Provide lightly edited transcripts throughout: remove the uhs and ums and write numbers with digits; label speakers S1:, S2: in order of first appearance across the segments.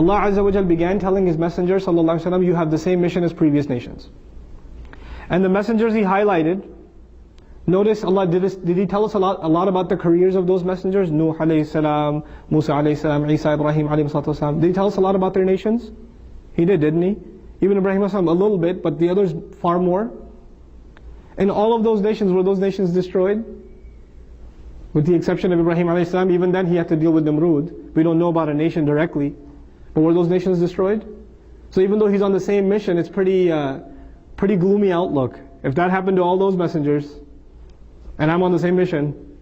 S1: Allah Azza wa Jal began telling His Messenger sallallahu alaihi wasallam, you have the same mission as previous nations. And the messengers He highlighted, notice Allah did He tell us a lot about the careers of those messengers? Nuh alayhi salam, Musa alayhi salam, Isa, Ibrahim alayhi salatu salam. Did He tell us a lot about their nations? He did, didn't He? Even Ibrahim alayhi salam a little bit, but the others far more. And all of those nations, were those nations destroyed? With the exception of Ibrahim alayhi salam, even then he had to deal with Namrud. We don't know about a nation directly. But were those nations destroyed? So even though he's on the same mission, it's pretty gloomy outlook. If that happened to all those messengers, and I'm on the same mission.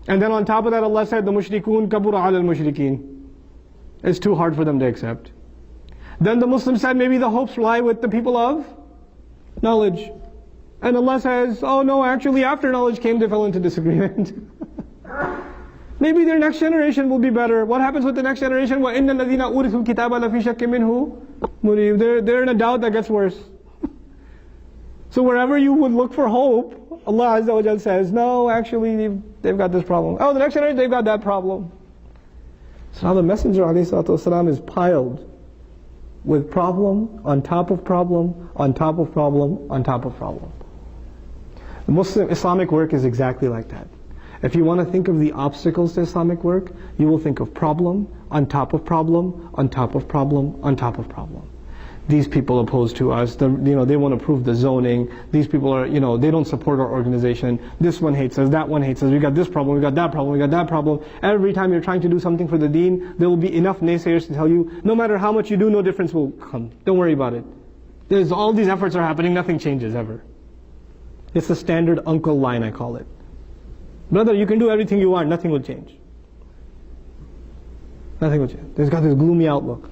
S1: And then on top of that, Allah said, the mushrikun kabura ala al-mushrikeen. It's too hard for them to accept. Then the Muslims said, maybe the hopes lie with the people of knowledge. And Allah says, oh no, actually after knowledge came, they fell into disagreement. Maybe their next generation will be better. What happens with the next generation? وَإِنَّ الَّذِينَ أُورِثُوا الْكِتَابَ لَفِي شَكٍّ مِّنْهُ مُرِيبٍ. They're in a doubt that gets worse. So wherever you would look for hope, Allah Azza wa Jal says, no, actually they've got this problem. Oh, the next generation, they've got that problem. So now the Messenger ﷺ is piled with problem on top of problem, on top of problem, on top of problem. The Muslim Islamic work is exactly like that. If you want to think of the obstacles to Islamic work, you will think of problem, on top of problem, on top of problem, on top of problem. These people oppose to us, they want to prove the zoning, these people are, they don't support our organization, this one hates us, that one hates us, we got this problem, we got that problem, we got that problem. Every time you're trying to do something for the deen, there will be enough naysayers to tell you, no matter how much you do, no difference will come. Don't worry about it. There's all these efforts are happening, nothing changes ever. It's the standard uncle line, I call it. Brother, you can do everything you want, nothing will change. Nothing will change. There's got this gloomy outlook.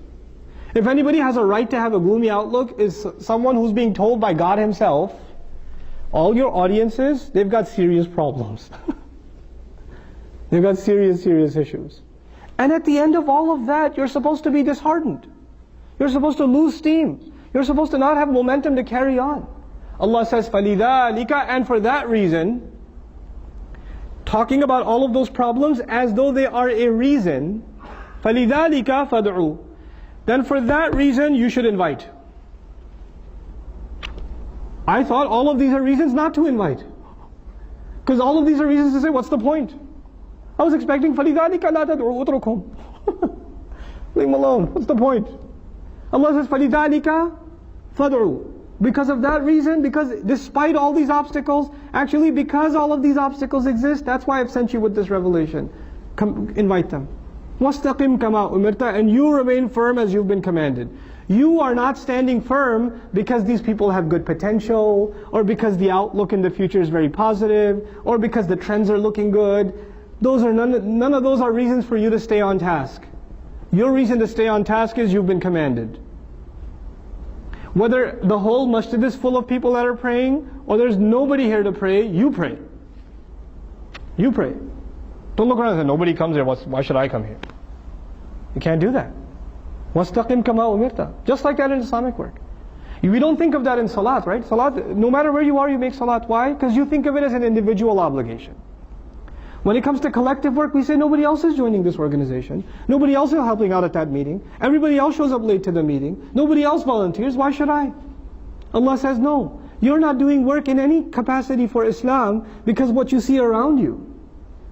S1: If anybody has a right to have a gloomy outlook, is someone who's being told by God Himself, all your audiences, they've got serious problems. They've got serious issues. And at the end of all of that, you're supposed to be disheartened. You're supposed to lose steam. You're supposed to not have momentum to carry on. Allah says, فَلِذَلِكَ, and for that reason, talking about all of those problems as though they are a reason, فَلِذَلِكَ فَادْعُوا, then for that reason you should invite. I thought all of these are reasons not to invite. Because all of these are reasons to say, what's the point? I was expecting, فَلِذَلِكَ لَا تَدْعُوا أُتْرُكُمْ. Leave them alone, what's the point? Allah says, فَلِذَلِكَ فَادْعُوا. Because of that reason, because despite all these obstacles, actually because all of these obstacles exist, that's why I've sent you with this revelation. Come, invite them. وَاسْتَقِمْ كَمَا أُمِرْتَ, and you remain firm as you've been commanded. You are not standing firm because these people have good potential, or because the outlook in the future is very positive, or because the trends are looking good. Those are none of those are reasons for you to stay on task. Your reason to stay on task is you've been commanded. Whether the whole masjid is full of people that are praying, or there's nobody here to pray, you pray. You pray. Don't look around and say, nobody comes here, why should I come here? You can't do that. وَاسْتَقِمْ كَمَا أُمِرْتَ. Just like that in Islamic work. We don't think of that in salat, right? Salat, no matter where you are, you make salat. Why? Because you think of it as an individual obligation. When it comes to collective work, we say nobody else is joining this organization. Nobody else is helping out at that meeting. Everybody else shows up late to the meeting. Nobody else volunteers. Why should I? Allah says, no. You're not doing work in any capacity for Islam because what you see around you.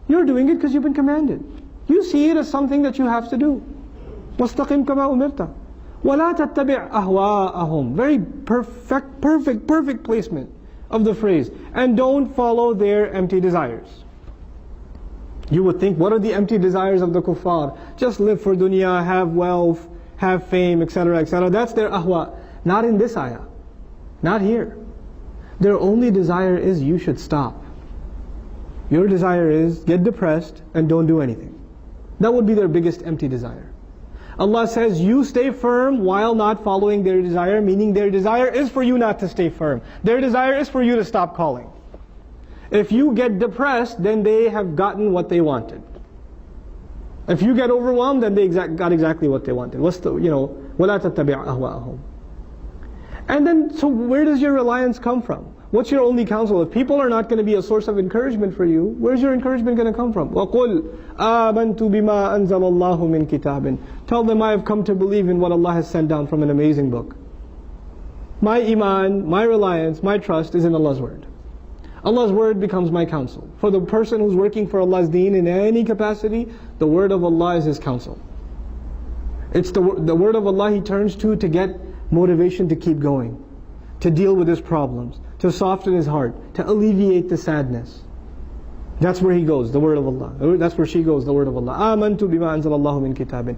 S1: You're doing it because you've been commanded. You see it as something that you have to do. وَاسْتَقِمْ كَمَا أُمِرْتَ وَلَا تَتَّبِعْ أَهْوَاءَهُمْ. Very perfect placement of the phrase. And don't follow their empty desires. You would think, what are the empty desires of the kuffar? Just live for dunya, have wealth, have fame, etc., etc. That's their ahwa. Not in this ayah. Not here. Their only desire is you should stop. Your desire is get depressed and don't do anything. That would be their biggest empty desire. Allah says you stay firm while not following their desire, meaning their desire is for you not to stay firm. Their desire is for you to stop calling. If you get depressed, then they have gotten what they wanted. If you get overwhelmed, then they got exactly what they wanted. What's the, وَلَا تَتَّبِعْ أَهْوَاءَهُمْ. And then, so where does your reliance come from? What's your only counsel? If people are not going to be a source of encouragement for you, where's your encouragement going to come from? وَقُلْ آمَنْتُ بِمَا أَنزَلَ اللَّهُ مِنْ كِتَابٍ. Tell them I have come to believe in what Allah has sent down from an amazing book. My iman, my reliance, my trust is in Allah's word. Allah's word becomes my counsel. For the person who's working for Allah's deen in any capacity, the word of Allah is his counsel. It's the word of Allah he turns to get motivation to keep going, to deal with his problems, to soften his heart, to alleviate the sadness. That's where he goes, the word of Allah. That's where she goes, the word of Allah. آمَنْتُ بِمَا أَنزَلَ اللَّهُ مِنْ كِتَابٍ